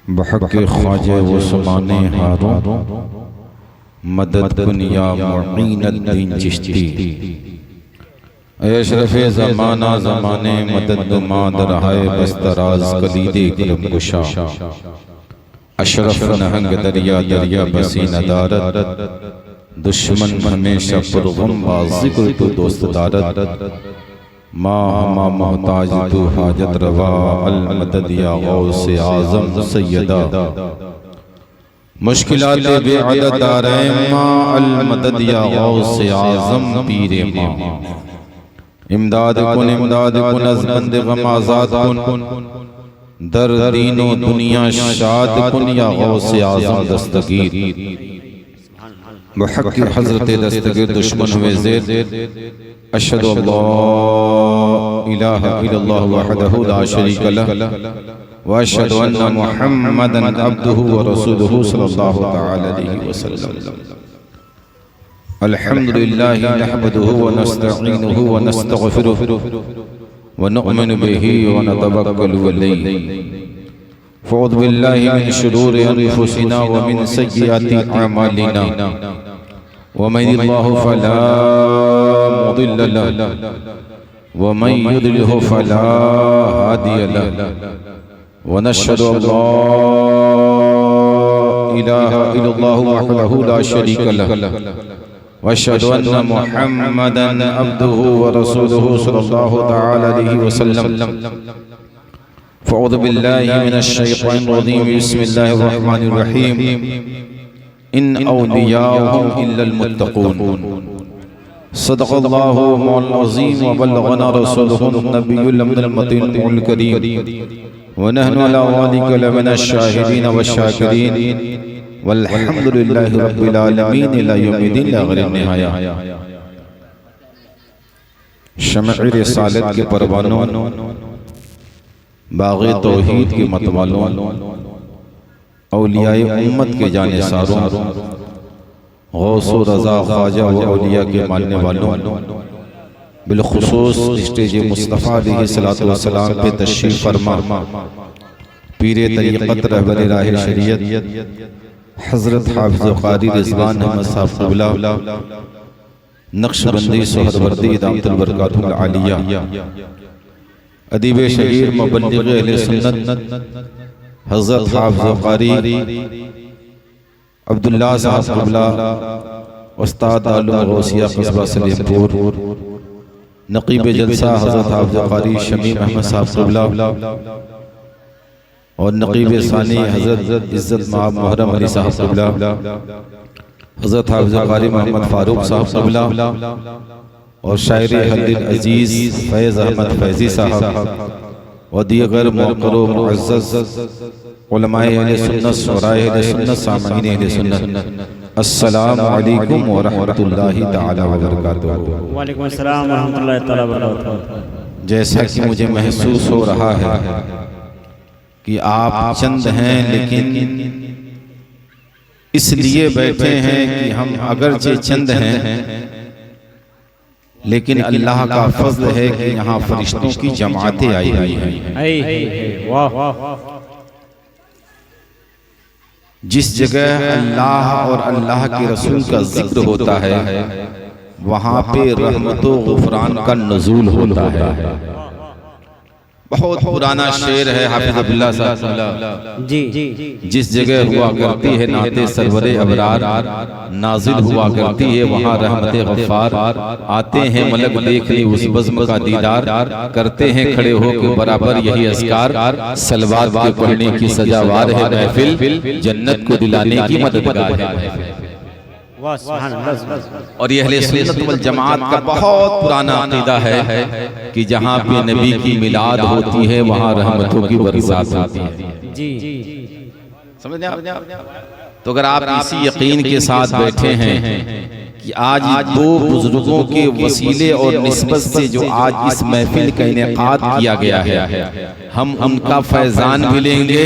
बहक़ ख्वाजे वो समाने हारों मदद कुन या मुईनुद्दीन चिश्ती। अशरफ़े ज़माना ज़माने मदद नुमा दरहाए बस्तराज कलीदे करम कुशा। अशरफ नहंग दरिया दरिया बसी नदारत दुश्मन हमेशा पुरग़म ज़िक्र तो दोस्त दारत। माँ हमा मोहताज तू हाजत रवा अल मदद या गौसे आज़म सैयदा। मुश्किलाते बेअदद दारैन माँ अल मदद या गौसे आज़म पीरे माँ। इमदाद कुन अज़ बंदे गम आज़ाद कुन दर दीनो दुनिया शाद कुन या गौसे आज़म दस्तगीर। बहक़ हज़रत दस्तगीर दुश्मन हुए ज़ेर। अशहदु अल्ला इलाहा इल्लल्लाह वहदहु ला शरीका लह व अशहदु अन्ना मुहम्मदन अब्दुहु व रसूलुहु सल्लल्लाहु तआला अलैहि वसल्लम। अल्हम्दुलिल्लाहि नहमदुहु व नस्तईनुहु व नस्तगफिरुहु व नु'मिनु बिही व नतवक्कलु अलैहि। फ़अऊज़ु बिल्लाहि मिन शुरूरि अनफुसिना व मिन सय्यिआति अअमालिना। वमन यहदिहिल्लाहु फला मुदिल्ल लहु व मन युद्लिल्हु फला हादिय लहु। व नशहदु अल्ला इलाहा इल्लल्लाहु वहदहु ला शरीका लहु व अशहदु अन्ना मुहम्मदन अब्दुहु व रसूलुहु सल्लल्लाहु तआला अलैहि वसल्लम। फ़अऊज़ु बिल्लाहि मिनश शैतानिर रजीम। बिस्मिल्लाहिर रहमानिर रहीम। इन औलियाहुम इल्लल मुत्तक़ून। सदक़ल्लाहु मौलाना अज़ीम व बल्लगना रसूलुहुन नबियुल मतीनुल करीम व नहनु अला ज़ालिका लमिनश शाहिदीन व शाकिरीन वल्हम्दुलिल्लाहि रब्बिल आलमीन इला यौमिद्दीन ला ग़ैर निहाया। शमअ रिसालत के परवानों, बाग़े तौहीद के मतवालों, औलियाए उम्मत के जानिसारों, गौसो रज़ा ख्वाजा व औलिया के मानने वालों, बिलखुसूस स्टेज मुस्तफ़ा अलैहिस्सलातु वस्सलाम पे तशरीफ़ फरमा पीरे तरीक़त रहबर राह शरीयत हज़रत हाफ़िज़ क़ारी रिज़वान अहमद साहब क़िबला नक्शबंदी सोहरवर्दी दामतुल बरकातुल आलिया अदीब शहीर मुबल्लिग़ अहले सुन्नत हज़रत हाफ़िज़ क़ारी अब्दुल्ला साहब क़िबला उस्ताद आलम गौसिया क़स्बा सलेमपुर नक़ीब जलसा हज़रत हाफ़िज़ क़ारी शमीम अहमद साहब क़िबला और नक़ीब सानी हज़रत इज़्ज़त माब मुहर्रम अली साहब क़िबला, हज़रत हाफ़िज़ क़ारी मोहम्मद फ़ारूक साहब क़िबला और शायर हल्दिल अज़ीज़ फैज़ अहमद फैज़ी साहब और दीगर मोक़रो मुअज़्ज़ज़ उलमाए अहले सुन्नत शुराए अहले सुन्नत सामईन अहले सुन्नत अस्सलामु अलैकुम व रहमतुल्लाहि तआला व बरकातुहू। व अलैकुम अस्सलाम व रहमतुल्लाहि तआला व बरकातुहू। जैसा कि मुझे महसूस हो रहा है कि आप चंद हैं, लेकिन इसलिए बैठे हैं कि हम अगरचे चंद हैं, लेकिन अल्लाह का फज़्ल है कि यहाँ फरिश्तों की जमातें आई हुई हैं। वाह। जिस जगह अल्लाह और अल्लाह के रसूल का जिक्र होता है वहाँ पे रहमतो गुफरान का नुज़ूल होता है। बहुत पुराना शेर है हाफिज़ अब्दुल्ला साहब जी। जिस जगह हुआ करती है नाते सरवरे अबरार, नाजिल हुआ करती है वहाँ रहमते गफ़ार। आते हैं मलक देख ली उस बज़्म का दीदार, करते हैं खड़े हो के बराबर यही अस्कार। सलवात के पढ़ने की सजावार है महफिल, जन्नत को दिलाने की मददगार है। और ये अहले सुन्नत वल जमात का बहुत पुराना अक़ीदा है कि जहाँ पे नबी की मिलाद होती है वहाँ रहमतों की बरसात होती है। जी समझ आप? तो अगर आप इसी यकीन के साथ बैठे हैं कि आज दो बुजुर्गों के वसीले और निस्बत से जो आज इस महफिल का इनेकाद किया गया है, हम उनका फैजान भी लेंगे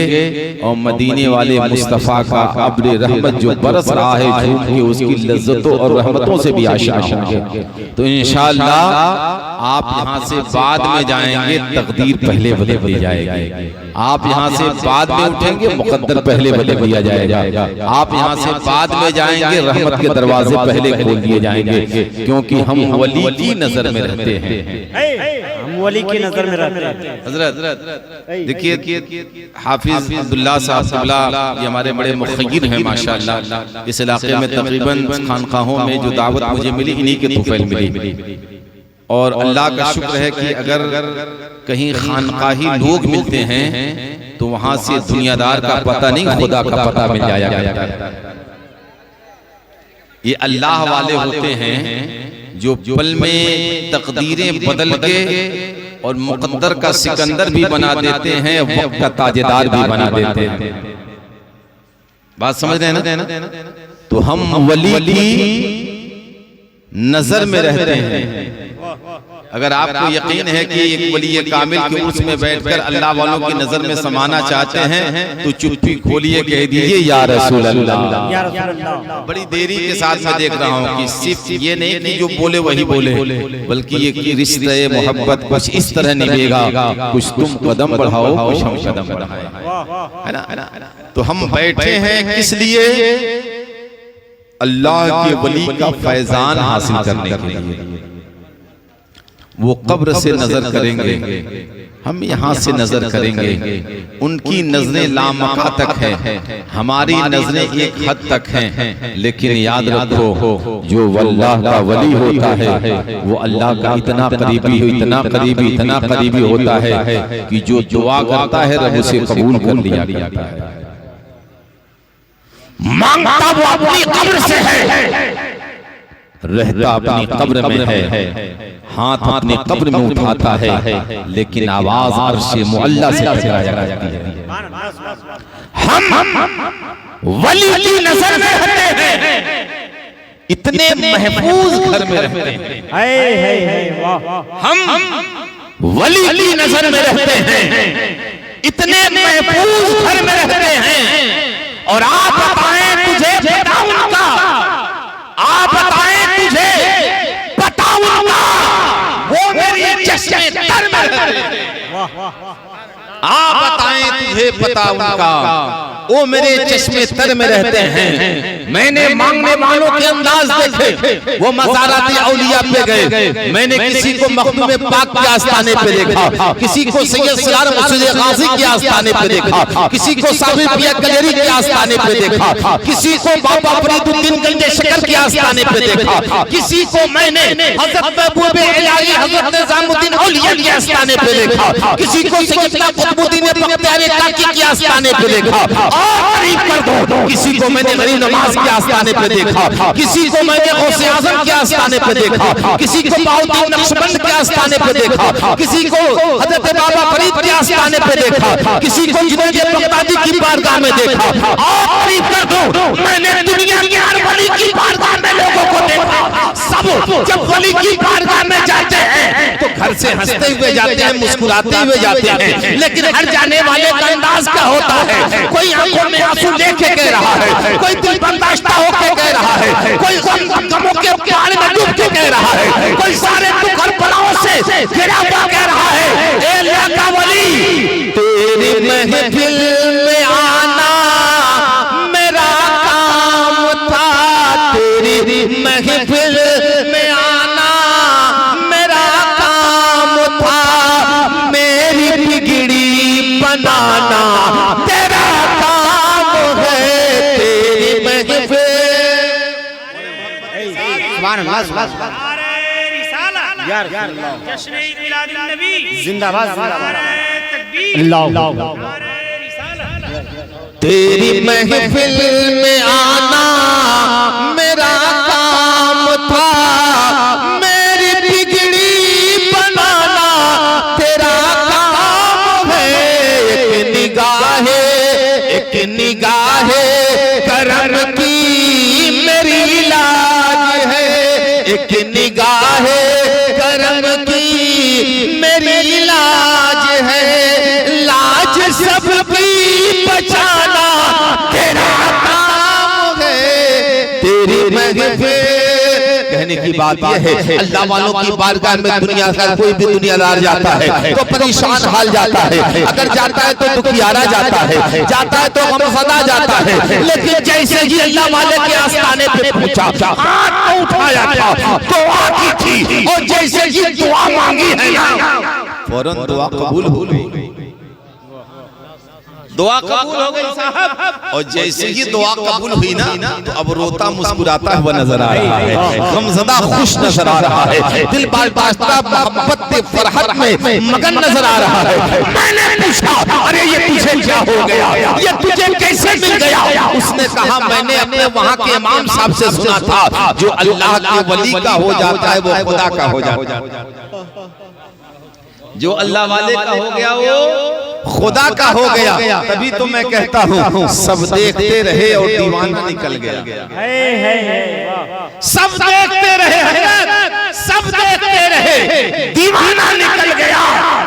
और मदीने वाले मुस्तफ़ा का अब्र रहमत जो बरस रहा है झूम के उसकी लज्जतों और रहमतों से भी आशिना होंगे। तो इंशाअल्लाह आप यहाँ से बाद में जाएंगे, तकदीर पहले बदल दी जाएगी। आप यहाँ से बाद में उठेंगे, मुकद्दर पहले बदल दिया जाएगा। आप यहाँ से बाद में जाएंगे, रहमत के दरवाजे पहले खोल दिए जाएंगे, क्योंकि हम वली की नजर में रहते हैं। हम वली की नजर में रहते हैं। हजरत देखिए, हाफिज अब्दुल्ला साहब ये हमारे बड़े मुखय्यिर हैं माशाअल्लाह। इस इलाके में तकरीबन खानकाहों में जो दावत मुझे मिली इन्हीं के तुफैल मिली, और अल्लाह का शुक्र है कि अगर कहीं खानकाही लोग मिलते हैं तो वहां से दुनियादार का पता नहीं, खुदा का पता मिल जाएगा। ये अल्लाह वाले होते हैं जो पल में तकदीरें बदल के और मुकद्दर का सिकंदर भी बना देते हैं, वक्त का ताजेदार भी बना देते हैं। बात समझ रहे हैं ना? तो हम वली की नजर में रहते हैं। अगर आपको यकीन है कि एक वली कामिल के उर्स में बैठकर अल्लाह वालों की नजर में समाना चाहते हैं तो चुप्पी खोलिए, कह दीजिए या रसूल अल्लाह। बड़ी देरी के साथ मैं देख रहा हूँ कि सिर्फ ये नहीं कि जो बोले वही बोले, बल्कि ये रिश्ते मोहब्बत कुछ इस तरह निभेगा, कुछ तुम कदम बढ़ाओ कुछ हम कदम बढ़ाएं, है ना? तो हम बैठे हैं किस लिए? अल्लाह के वली का फैजान हासिल करने के लिए। वो कब्र से नजर करेंगे, हम यहाँ से नजर करेंगे। उनकी नजरें लामका तक हैं, हमारी नजरें एक हद तक हैं। लेकिन याद रखो, जो अल्लाह का वली होता है वो अल्लाह का इतना करीबी होता है कि जो दुआ करता है रब उसे कबूल कर लिया जाता है। मांगता वो अपनी कब्र से है, रहता अपनी कब्र में है, हाथ अपनी कब्र में उठाता है, लेकिन आवाज अर्श मुअल्ला से टकराया करती है। हम वली की नजर में रहते हैं, इतने महफूज घर में रहते हैं। हम वली की नजर में रहते हैं, इतने महफूज घर में रहते हैं। और आप बताएं तुझे पता उनका, आप बताएं तुझे पता उनका, वो मेरी चश्मे तर में रहते हैं। आप बताएं तुझे पता उनका, वो मेरे चश्मे तर में रहते हैं। मैंने मांगने वालों के अंदाज देखे, वो मज़ारात औलिया पे गए। मैंने किसी को मखदूम पाक के आस्थाने पे देखा, किसी को सैयद सलार मुर्शिद गाजी के आस्थाने पे देखा, किसी को साबिर पिया कलेरी के आस्थाने पे देखा, किसी को बाबा फरीदुद्दीन गंजे शकर के आस्थाने पे देखा, किसी को मैंने हजरत महबूब इलाही हजरत निजामुद्दीन औलिया के आस्थाने पे देखा, किसी को सैयदना कुतुबुद्दीन बख्तियार काकी के आस्थाने पे देखा। और करीब कर दो, किसी को मैंने गरीब नवाज के आस्थाने पे देखा, किसी को मैंने गौसे आजम के आस्थाने पे देखा, किसी को बाउद्दीन नक्शबंद के आस्थाने पे देखा, किसी को हजरत बाबा फरीद के आस्थाने पे देखा, किसी को जुनैद बगदादी की बारगाह में देखा। और करीब कर दो, मैंने दुनिया के हर वली की बारगाह में लोगों को देखा। सब जब वली की बारगाह में जाते हैं तो घर से हंसते हुए जाते हैं, मुस्कुराते हुए जाते हैं, लेकिन हर जाने वाले का अंदाज क्या होता है? कोई आंखों में आंसू लेके कह रहा है, कोई दिल बर्दाश्ता होके कह रहा है, कोई गमों के पहाड़ में डूब के कह रहा है, कोई सारे दुख और बलाओं से घिरा हुआ कह रहा है। ए अल्लाह का वली, तेरी महफिल में आना मेरा काम था, तेरी महफिल में आना मेरा काम था, मेरी बिगड़ी बनाना तेरा काम है, तेरी महफिल। तेरी महफिल में आना मेरा काम था, मेरी बिगड़ी बनाना तेरा काम है। एक निगाहे करम की मेरी लाज है, एक निगाहे करम की मेरी लाज है, की बात यह है, अल्लाह वालों की बारगाह में दुनिया का कोई भी दुनियादार जाता है तो परेशान हाल जाता है, अगर जाता है तो दुखियारा जाता है, जाता है तो गमज़दा जाता है। लेकिन जैसे ही अल्लाह वाले के आस्थाने पे पहुंचा, हाथ तो उठाया था, दुआ की थी, और जैसे ही दुआ मांगी है ना, फौरन दुआ कबूल हो गई। दुआ कबूल हो गई साहब। और जैसे ही दुआ कबूल हुई ना, तो अब रोता मुस्कुराता हुआ नजर आ रहा है, गमज़दा खुश नजर आ रहा है, दिल बास्ता मोहब्बत फरहत में मगन नजर आ रहा है। मैंने पूछा, अरे ये तुझे क्या हो गया, ये तुझे कैसे मिल गया? उसने कहा, मैंने अपने वहाँ के इमाम साहब से सुना था, जो अल्लाह के वली का हो जाता है वो खुदा का हो जाता है। जो अल्लाह वाले का हो गया वो खुदा का हो गया। तभी तो मैं कहता हूँ, सब देखते रहे और दीवाना निकल गया। सब देखते रहे, सब देखते रहे, दीवाना निकल गया।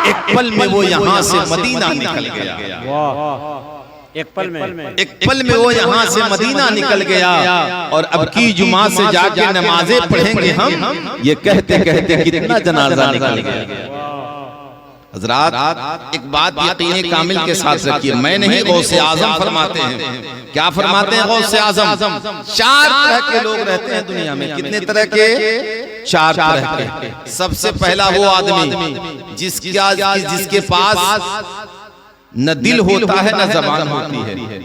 एक पल में वो यहाँ से मदीना निकल गया। एक पल में वो यहाँ से मदीना निकल गया। और अब की जुमा से जाके नमाजें पढ़ेंगे हम, ये कहते कहते कितना जनाजा निकल गया। हज़रात, एक बात यकीन कामिल के साथ रखिए, मैं नहीं, गौसे आज़म फरमाते हैं। क्या फरमाते हैं गौसे आज़म? 4 तरह के लोग रहते हैं दुनिया में। कितने तरह के? 4 तरह के। सबसे पहला वो आदमी जिसके पास न दिल होता है न ज़बान होती है।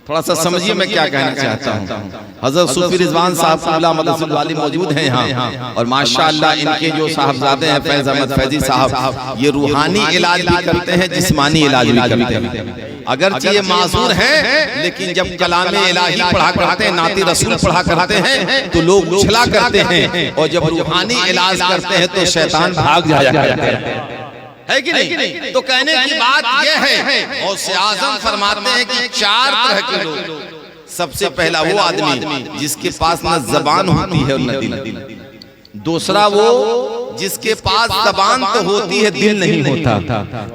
थोड़ा सा समझिए मैं क्या कहना चाहता हूँ। हज़रत सूफी रिजवान साहब वाली मौजूद हैं यहाँ, और माशाअल्लाह इनके जो साहबजादे हैं फैज़ अहमद फैजी साहब, ये रूहानी इलाज भी करते हैं, जिस्मानी इलाज भी करते हैं। अगरचे ये माज़ूर हैं, लेकिन जब कलामे इलाही पढ़ा करते हैं, नाती रसूल पढ़ा करते हैं, तो लोग उछला करते हैं, और जब रूहानी इलाज करते हैं तो शैतान भाग जाया करते हैं। है कि नहीं? तो कहने की बात यह है, गौसे आज़म फरमाते हैं कि 4 तरह के लोग। सबसे पहला वो आदमी जिसके पास न ज़बान होती है और न दिल। दूसरा वो जिसके पास ज़बान तो होती है, दिल नहीं होता।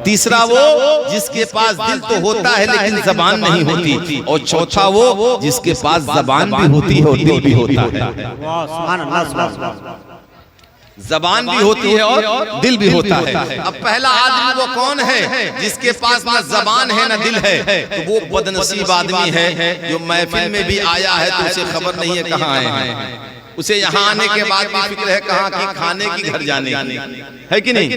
तीसरा वो जिसके पास दिल तो होता है लेकिन ज़बान नहीं होती। और चौथा वो जिसके पास ज़बान भी होती है और दिल भी होता है। ज़बान भी होती है और दिल भी होता है। अब पहला आदमी वो कौन है जिसके पास ना ज़बान है ना दिल है? तो वो बदनसीब आदमी है जो महफिल में भी आया है तो उसे खबर नहीं है कहाँ आए हैं। उसे यहाँ आने के बाद भी फिक्र है कहाँ की खाने की, घर जाने की, है कि नहीं?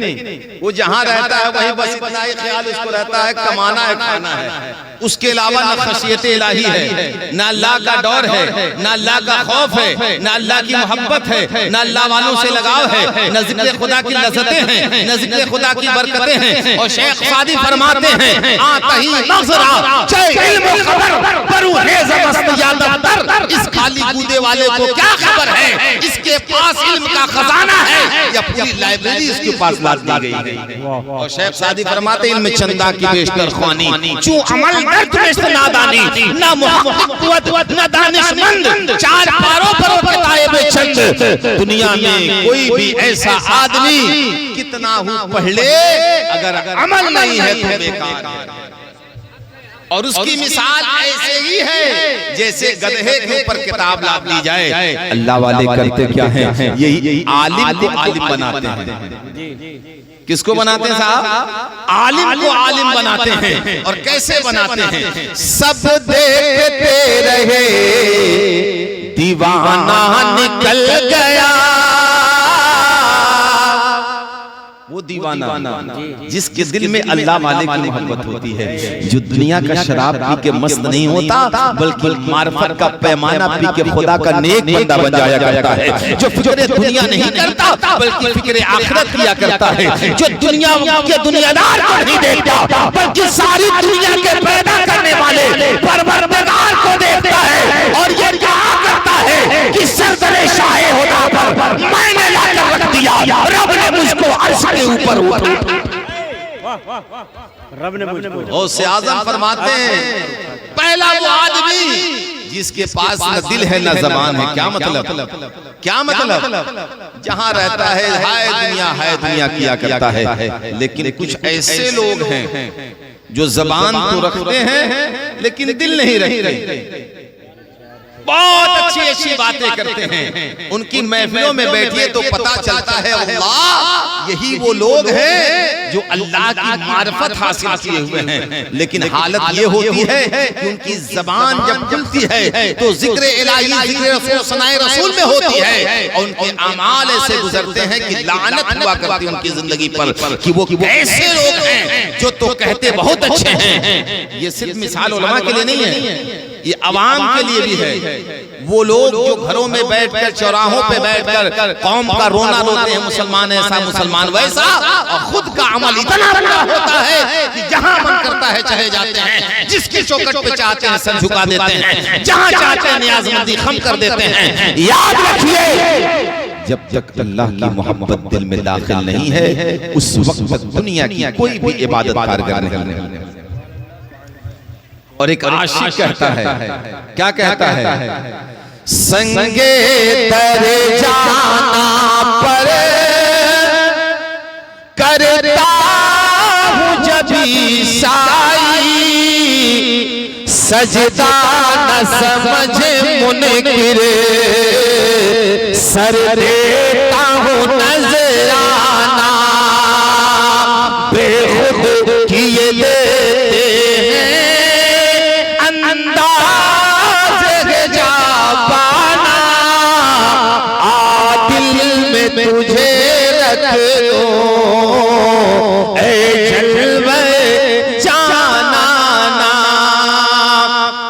वो जहाँ रहता है वहीं बस इतना ही ख्याल उसको रहता है, कमाना है, खाना है। उसके अलावा ना खशियत इलाही है, ना अल्लाह का डर है, ना अल्लाह का खौफ है, ना अल्लाह की मोहब्बत है, ना अल्लाह वालों से लगाव है, ना जिक्र खुदा की लज़्ज़तें हैं, ना जिक्र खुदा की बरकतें हैं। और शेख सादी फरमाते हैं, आतही नज़रा चाहे इल्म खबर परू है ज़बस्त यादतर। इस खाली कूदे वाले को क्या खबर है, इसके पास इल्म का खजाना है या पूरी लाइब्रेरी इसके पास लाद दी गई है। और शेख सादी फरमाते हैं, इल्म चंदा की बेशतर ख्वानी, चूं अमल दर्द में नादानी, ना मुहब्बत ना दानिशमंद, 4 पारों पर किताब चंद। दुनिया में कोई भी ऐसा आदमी कितना हो पढ़ ले, अगर अमल नहीं है तो बेकार है। और उसकी मिसाल ऐसे ही है जैसे गधे के ऊपर किताब लाद ली जाए। अल्लाह वाले करते क्या हैं? यही आलिम को आलिम बनाते हैं। किसको बनाते हैं साहब? आलिम को आलिम बनाते हैं। और कैसे बनाते हैं? सब देखते रहे, दीवाना निकल गया। वो दीवाना जिसके दिल में अल्लाह वाले की मोहब्बत होती है, जो दुनिया का शराब पी के मस्त नहीं होता बल्कि मार्फत का पैमाना पी के खुदा का नेक बंदा बन जाया करता है, जो फिक्र दुनिया नहीं करता बल्कि फिक्र आखिरत किया करता है, जो दुनिया के दुनियादार को नहीं देखता बल्कि सारी दुनिया के पैदा करने वाले परवरदिगार को देखता है। और ये कहा करता है कि सरदरे शाहे होदा पर मैंने लाकर रख दिया, रब ने मुझको अर्श के ऊपर उठा। रब ने मुझको। गौसे आज़म फरमाते हैं, पहला वो आदमी जिसके पास न दिल है न ज़बान है। क्या मतलब? क्या मतलब? जहाँ रहता है हाय दुनिया किया करता है। लेकिन कुछ ऐसे लोग हैं जो ज़बान तो रखते हैं लेकिन दिल नहीं रखते। बहुत अच्छी अच्छी बातें करते हैं। उनकी महफिलों में बैठिए तो पता चलता है अल्लाह यही वो लोग हैं जो अल्लाह की मार्फत हासिल किए हुए हैं। लेकिन हालत ये होती है कि उनकी जबान जब खुलती है तो जिक्र इलाही, जिक्र रसूल, सनाए रसूल में होती है और उनके अमाल ऐसे गुजरते हैं कि लानत हुआ करती है उनकी जिंदगी पर कि वो कैसे लोग हैं जो तो कहते बहुत अच्छे हैं। ये सिर्फ मिसाल उलमा के लिए नहीं है, ये अवाम के लिए भी है। वो लोग जो घरों में बैठकर, चौराहों पे बैठकर कौम का रोना रोते हैं, मुसलमान ऐसा, मुसलमान वैसा, और खुद का अमल इतना बुरा होता है कि जहां मन करता है चले जाते हैं, जिसकी चौखट पे चाहते हैं सर झुका देते हैं, जहां चाहते हैं नियाज़मंदी खम कर देते हैं। याद रखिए, जब तक अल्लाह की मोहब्बत दिल में दाखिल नहीं है उस वक्त तक दुनिया की कोई भी इबादत कारगर नहीं। और एक आशिक कहता है, क्या कहता है? संगे तेरे जाना पर करता हूँ जब साई, सजदा न समझ मुनकिर, सर देता हूँ नजराना, बेखुद किए देते हैं अंदाज़ जा पाना, आदिल में तुझे रख दो ऐ जलवे जाना ना।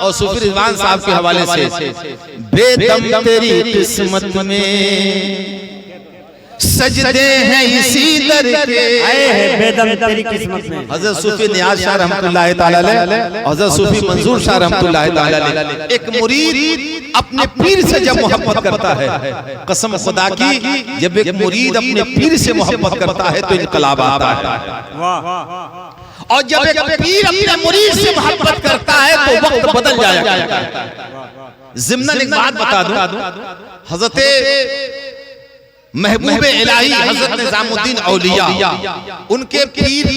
और सूफी रिजवान साहब के हवाले से, बेदम तेरी किस्मत में सजदे हैं इसी दर के, आए हैं बेदम तेरी किस्मत में। हज़रत सूफी नियाज़ शाह रहमतुल्लाह तआला अलैह, हज़रत सूफी मंजूर शाह रहमतुल्लाह तआला अलैह, एक मुरीद अपने पीर से जब मोहब्बत करता है, कसम खुदा की, जब एक मुरीद अपने पीर से मोहब्बत करता है तो इनकलाब आता है। और जब एक पीर अपने मुरीद से मोहब्बत करता है तो वक्त बदल जाएगा। ज़िम्नन एक बात बता दूं, हज़रत महबूबे इलाही हज़रत निज़ामुद्दीन औलिया, उनके पीर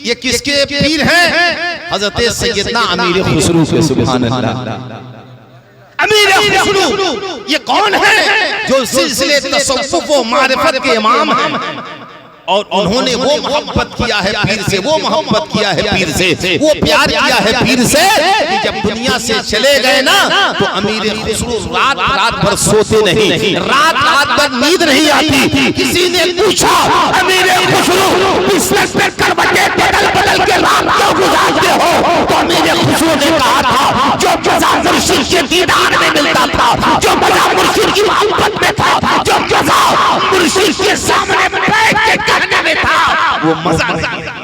ये किसके पीर हैं? हज़रत सैयदना अमीर खुसरू के। सुभान अल्लाह। अमीर खुसरू ये कौन है? जो सिलसिले तसव्वुफ व मारिफत के इमाम हैं, और उन्होंने वो मोहब्बत किया है पीर से, वो मोहब्बत किया है पीर से, वो प्यार किया है पीर से कि जब दुनिया से चले गए ना तो अमीर खुसरू रात रात भर सोते नहीं, रात रात भर नींद नहीं आती। किसी ने पूछा, अमीर खुसरू बिस्तर पे करवटें बदल बदल के रात क्यों गुजारते हो? तो अमीर खुसरू ने कहा था, जो मजा मुर्शिद के दीदार में मिलता था, जो मजा मुर्शिद की मोहब्बत में था, जो मजा मुर्शिद के सामने बैठ के कहने में था, वो मजा नहीं था।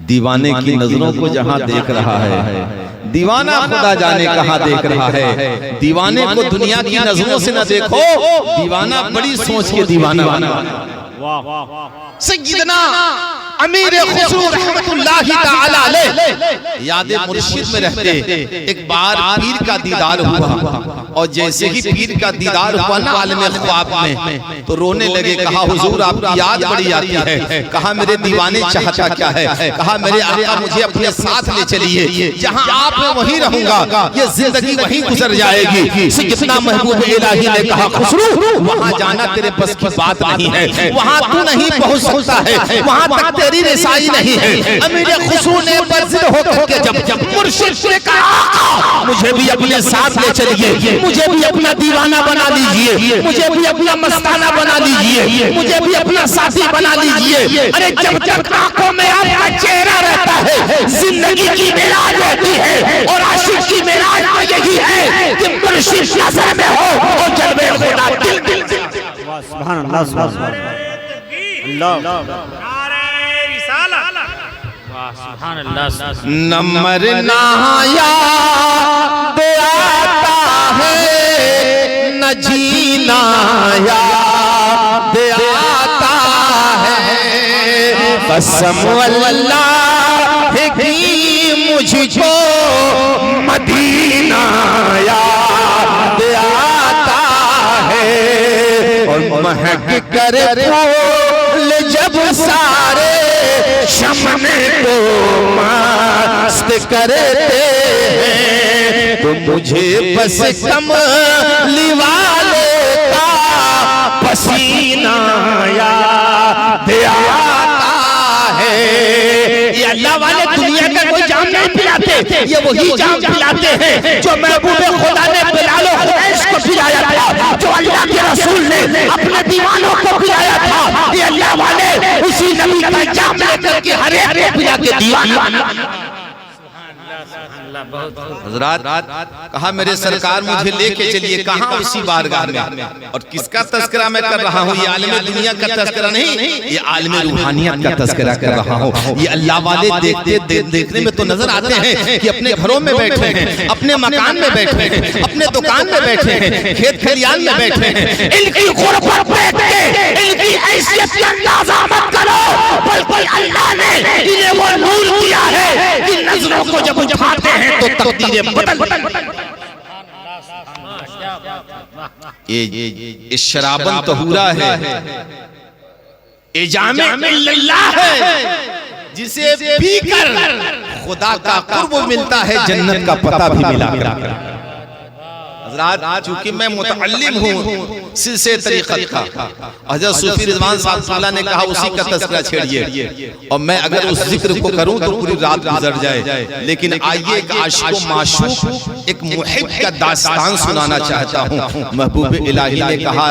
दीवाने की नजरों को जहां देख रहा है, दीवाना खुदा जाने कहां देख रहा है। दीवाने को दुनिया की नजरों से न देखो, दीवाना बड़ी सोच के दीवाना बना। सैयदना अमीर खुसरू रहमतुल्लाहि तआला अलैह याद मुर्शिद में रहते, एक बार पीर का दीदार हुआ, और जैसे ही पीर का दीदार हुआ ना आलम ख्वाब में, तो रोने लगे। कहा हुजूर आपकी याद बड़ी आती है। कहा मेरे दीवाने चाहता क्या है? कहा मेरे आका मुझे अपने साथ ले चलिए, जहां आप हैं वहीं रहूंगा, ये जिंदगी वहीं गुजर जाएगी। सैयदना महबूब इलाही ने कहा, खुसरू वहां जाना तेरे बस की बात नहीं है, वहां तू नहीं पहुंच सकता है, वहां तक तेरी रसाई नहीं है। अमीर खुसरू ने बर्जिद होकर के जब मुर्शिद ने कहा, मुझे भी अपने साथ ले चलिए, मुझे भी अपना दीवाना बना लीजिए, मुझे भी अपना मस्ताना बना लीजिए, मुझे भी अपना साथी बना लीजिए। अरे जब जब आंखों में आपका चेहरा रहता है, जिंदगी की मिराज रहती है, और आशिक की मिराज तो यही है कि मुर्शिद नजर में हो और जलवे खुदा दिल दिल से। सुभान अल्लाह, सुभान अल्लाह। नंबर नहाया दे आता है, न जीना याद आता है, कसम अल्लाह की मुझको मदीना याद आता है, और महक कर फूल जब सारे शम्मे को मस्त करते हैं, तो मुझे बस कमली वाले का पसीना याद आता है। ये अल्लाह वाले दुनिया का कोई जाम नहीं पिलाते, ये वही जाम पिलाते हैं जो महबूब खुदा ने बिलाल और खुरैश को पिलाया था, जो अल्लाह के रसूल ने अपने दीवानों को पिलाया था। ये अल्लाह वाले उसी नबी का जाम लेकर के हर एक को पिला के दीवाना। हजरात कहा मेरे सरकार मुझे लेके चलिए, कहाँ उसी बारगाह में। और किसका तस्करा मैं कर रहा हूँ? ये आलिम दुनिया का तस्करा नहीं, ये आलिम रूहानियत का तस्करा कर रहा हूँ। ये अल्लाह वाले देखने में तो नजर आते हैं कि अपने घरों में बैठे हैं, अपने मकान में बैठे हैं, अपने दुकान में बैठे हैं, खेत खलियान में बैठे हैं। इनकी गुर्बत देख के इनकी हैसियत का अंदाजा मत करो, बल्कि अल्लाह ने इन्हें वो नूर दिया है कि नजरों को जब उठाते हैं तो तकदीरें बदल। ये शराबन तहूरा है, ये जामे इल्लल्लाह है, जिसे पीकर खुदा का कुर्ब मिलता है, जन्नत का पता भी मिला करता है। चूंकि मैं मुतअल्लिम हूँ सिलसिले तरीक़त का, हज़रत सूफी रिज़वान साहब ने कहा उसी का तज़किरा छेड़िए, और मैं अगर उस जिक्र को करूँ तो पूरी रात गुजर जाए। लेकिन आइए एक आशिक़ व माशूक़, एक मुहिब का दास्तान सुनाना चाहता हूँ। महबूब इलाही ने कहा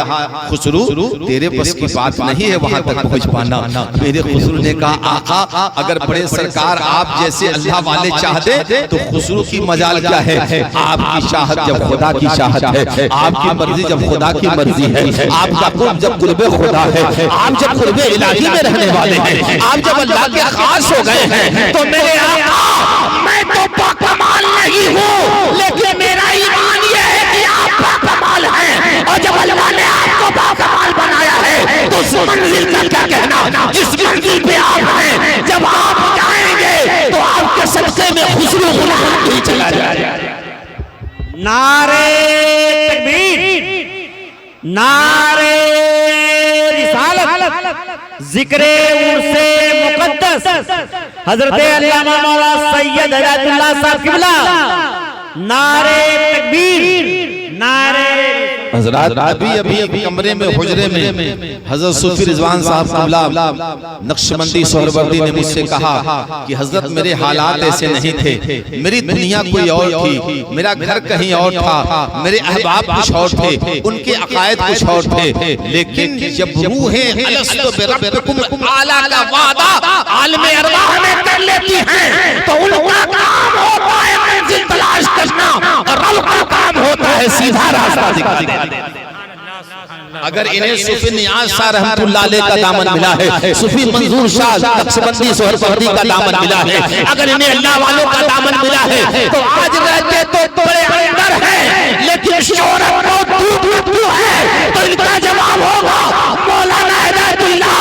खुसरू तेरे बस की बात नहीं है वहाँ तक पहुँच पाना। मेरे खुसरू ने कहा आका अगर बड़े सरकार आप जैसे अल्लाह वाले चाहते तो खुसरू की मजाल क्या है? आपकी चाहत जब खुदा की चाहत है, आपकी मर्जी जब खुदा की मर्जी है, आपका कुर्ब जब कुर्बे खुदा है, आप जब कुर्बे इलाही में रहने वाले हैं, आप जब अल्लाह के खास हो गए हैं, तो मेरे आका मैं तो बाकमाल नहीं हूँ, लेकिन मेरा ईमान ये है कि आप बाकमाल हैं। और जब अल्लाह ने आपको बाकमाल बनाया है तो उस मंजिल का क्या कहना, जिस मंजिल पे आप हैं, जब आप जाएंगे तो आपके सदक़े में खुशबू ही चला जाएगा। नारे तकबीर, नारे रिसालत, जिक्रे उर्से मुक़द्दस हजरत अल्लामा मौला सैयद हिदायतुल्लाह साहब क़िबला। नारे तकबीर, नारे हज़रात अभी कमरे में हुजरे में हज़रत सूफी रिज़वान साहब क़िबला नक्शबंदी सोहरवर्दी ने मुझसे कहा कि हज़रत मेरे हालात ऐसे नहीं थे, मेरी दुनिया कोई और थी, मेरा घर कहीं और था, मेरे अहबाब कुछ और थे, उनके अकायद कुछ और थे। लेकिन जब रूहें अलस्तु बिरब्बिकुम आला का वादा आलम अरवाह में कर लेती हैं तो उनका काम होता है मंजिल तलाश करना, और रब का काम होता है सीधा रास्ता दिखाना। अगर इन्हें सूफी नियाज़ शाह रहमतुल्लाह अलैह का दामन मिला है, सूफी मंजूर शाह नक्शबंदी सोहरवर्दी का दामन मिला है, अगर इन्हें अल्लाह वालों का दामन मिला है तो आज रहते तो बड़े अंदर है, लेकिन शोहरत बहुत दूर है। तो इनका जवाब होगा मौलाना हिदायतुल्लाह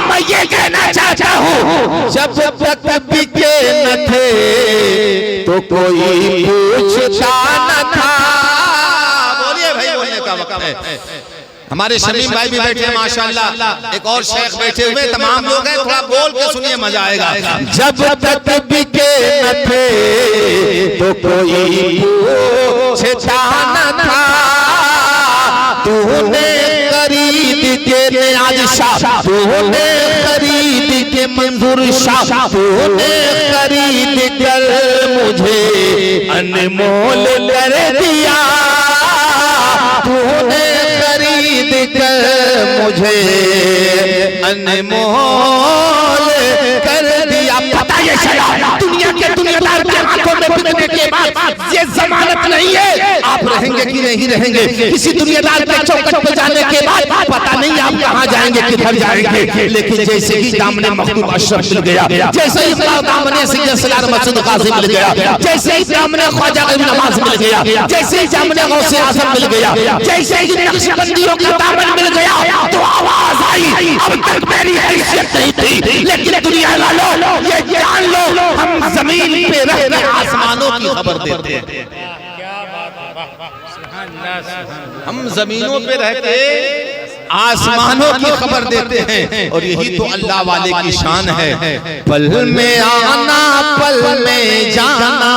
मैं ये कहना चाहता हूँ जब तक बिके न थे तो कोई पूछता न था। बोलिए भाई, बोलने का वक्त है। हमारे शमीम भाई भी बैठे हैं माशाअल्लाह, एक और शेख बैठे हुए, तमाम लोग हैं, थोड़ा बोल के सुनिए मजा आएगा। जब तक बिके न थे तो कोई पूछता न था, तूने खरीद के नियाज़ शाह, तूने खरीद के मंजूर शाह, तूने खरीद कर मुझे अनमोल कर दिया, तूने खरीद कर मुझे अनमोल कर दिया। पता ये चला दुनिया के दुनियादार के आंखों में बिकने के बाद ये जमानत नहीं है आप रहेंगे कि नहीं रहेंगे। किसी दुनियादार के चौकट पर जाने के बाद पता नहीं आप कहाँ जाएंगे, किधर जाएंगे। लेकिन जैसे ही दामने महबूब अशरफ मिल गया, जैसे ही दामने सैयद सलार मसूद काज़ी मिल गया, जैसे ही दामने ख्वाजा गरीब नवाज मिल गया, जैसे ही दामने गौसे आज़म मिल गया, जैसे ही नक्शबंदियों का दामन मिल गया तो आवाज आई अब तक मेरी हैसियत नहीं थी, लेकिन दुनिया वालों ये जान लो हम जमीन पे रह के आसमानों की खबर देते हैं। हम जमीनों पे रह के आसमानों की खबर देते हैं, और यही तो अल्लाह वाले की शान है। पल में आना पल में जाना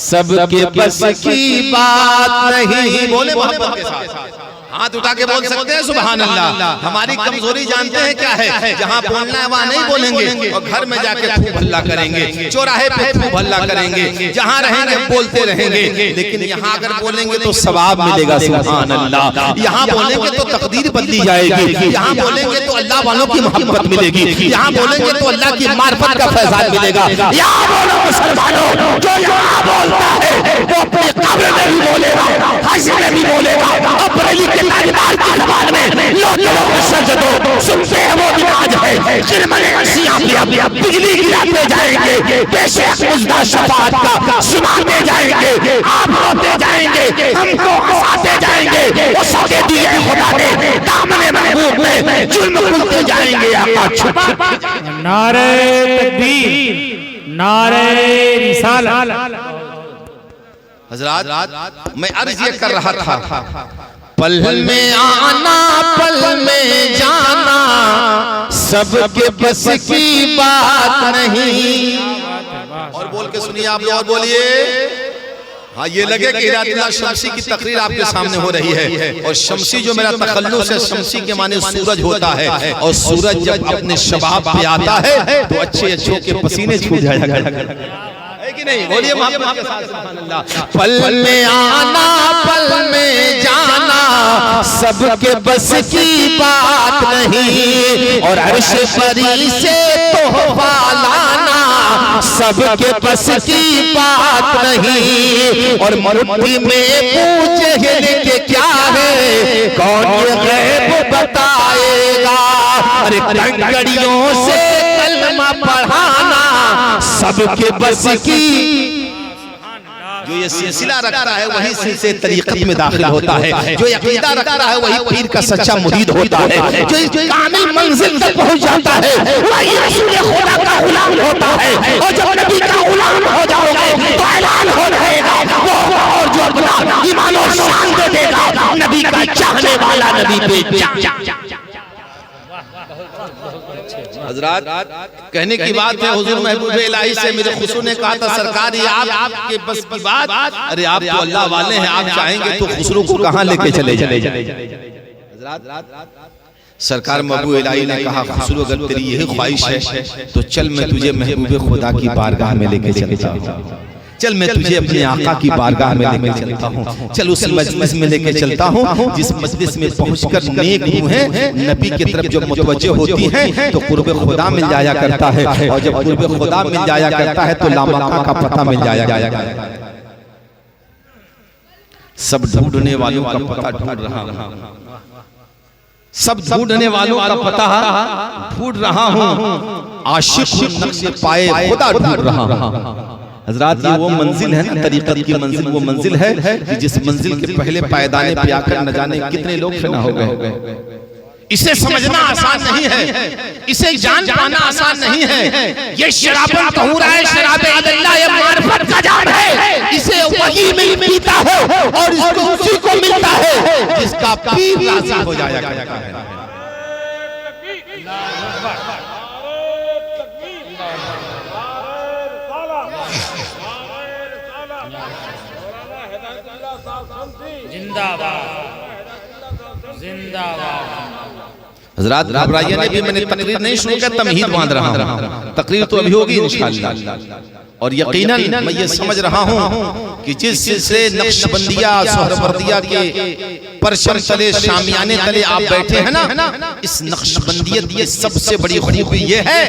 सबके बस की बात नहीं। बोले मोहब्बत के साथ, हाथ उठा के बोल सकते हैं सुभान अल्लाह। हमारी कमजोरी जानते हैं क्या है, जहाँ बोलना है वहाँ नहीं बोलेंगे और घर में जाके फूफ हल्ला करेंगे, चौराहे पे फूफ हल्ला करेंगे, जहाँ रहेंगे बोलते रहेंगे। लेकिन यहाँ अगर बोलेंगे तो सवाब मिलेगा सुभान अल्लाह। यहाँ बोलेंगे तो तकदीर बदली जाएगी, यहाँ बोलेंगे तो अल्लाह वालों की मोहब्बत मिलेगी, यहाँ बोलेंगे तो अल्लाह की मार्फत का फैजान मिलेगा। यहाँ बोलो मुसलमानों, जो यहाँ बोलता है वो अपने कब्र में भी बोलेगा, हश्र में भी बोलेगा। अबरेली के ताजदार की ज़बान में लोगों को सजदो सुनते हैं वो भी आज है। खिरमने असियां बिजली गिराते जाएंगे, बेशक मुज़दा शफाअत का सुनाते जाएंगे। आप रोते जाएंगे, हमको हंसाते जाएंगे। वो सौदे दिए खुदा ने दामने महबूब में जुल्म खुलते जाएंगे। आका छुपा नारे तकबीर, नारे रिसालत। हज़रात मैं अर्ज़ ये कर रहा था, पल में आना पल में जाना सबके बस की बात नहीं। और बोल के सुनिए आप लोग, और बोलिए। हाँ, ये लगे कि हिदायतुल्लाह शम्सी की तकरीर आपके सामने हो रही है। और शम्सी जो मेरा तखल्लुस है, शम्सी के माने सूरज होता है। और सूरज जब अपने शबाब पे आता है तो अच्छे अच्छों के पसीने छूट जाएगा कि नहीं? बोलिए मोहब्बत के साथ सुभान अल्लाह। पल में आना पल में जाना सबके बस की बात नहीं। और अर्श परी से तोहफा लाना सबके बस की बात नहीं। और मुट्ठी में पूछे के क्या है, कौन ये गैब बताएगा। अरे कंकड़ियों से कलमा पढ़ाना सबके बस की। जो ये सिलसिला रखता है वही सिलसिले तरीक़त में दाखिल होता है। जो अक़ीदा रखता है वही पीर का सच्चा मुरीद होता है। जो इस कामिल मंजिल तक पहुंच जाता है वही रसूल खुदा का गुलाम होता है। और जब नबी का गुलाम हो जाओगे तो ऐलान हो जाएगा वो और जो अपना ईमान और शान दे देगा नबी का चाहने वाला नबी पे। हज़रात कहने की बात है, हुजूर महबूब इलाही से मेरे खुसू ने कहा था, सरकार ये आपके बस की बात। अरे आप तो अल्लाह वाले हैं, आप चाहेंगे तो खुसरू को कहाँ लेके चले चले। सरकार महबूब इलाही ने कहा, खुसरू अगर तेरी यही ख्वाहिश है तो चल मैं तुझे महबूब खुदा की बारगाह में लेके चलता हूँ। चल मैं तुझे अपने आका की बारगाह में लेके चलता हूँ। चल उस मजलिस में लेके चलता हूँ जिस मजलिस में पहुंचकर नेक रूहें नबी की तरफ जब मुतवज्जह होती हैं तो कुर्ब खुदा मिल जाया करता है। और जब कुर्ब खुदा मिल जाया करता है तो लामका का पता मिल जाया करता है। सब ढूंढने वालों का पता ढूंढ रहा हूँ, सब ढूंढने वालों का पता ढूंढ रहा हूँ। आशिक नक्श पाए खुदा ढूंढ रहा हूँ। हज़रात ये वो मंजिल है ना, तरीक़त की मंजिल, वो मंजिल है कि जिस मंजिल के पहले पायदाने पे आकर न जाने कितने लोग फना हो गए। इसे समझना आसान नहीं है, इसे जान पाना आसान नहीं है। ये शराबन कहूरा है, शराबे अल्लाह, ये मार्फत का जाम है। इसे वही में पीता है और इसको उसी को मिलता है जिसका पीर राज़ी हो जाया करता है। हज़रात घबराइए नहीं, भी मैंने तकरीर नहीं शुरू किया, तमहीद बांध रहा हूँ। तकरीर तो अभी होगी इंशाअल्लाह। और यकीनन मैं ये समझ रहा हूँ कि जिस सिलसिले नक्शबंदिया सोहरवर्दिया के परचम तले शामियाने तले आप बैठे हैं ना, इस नक्शबंदियत की सबसे बड़ी खूबी ये है,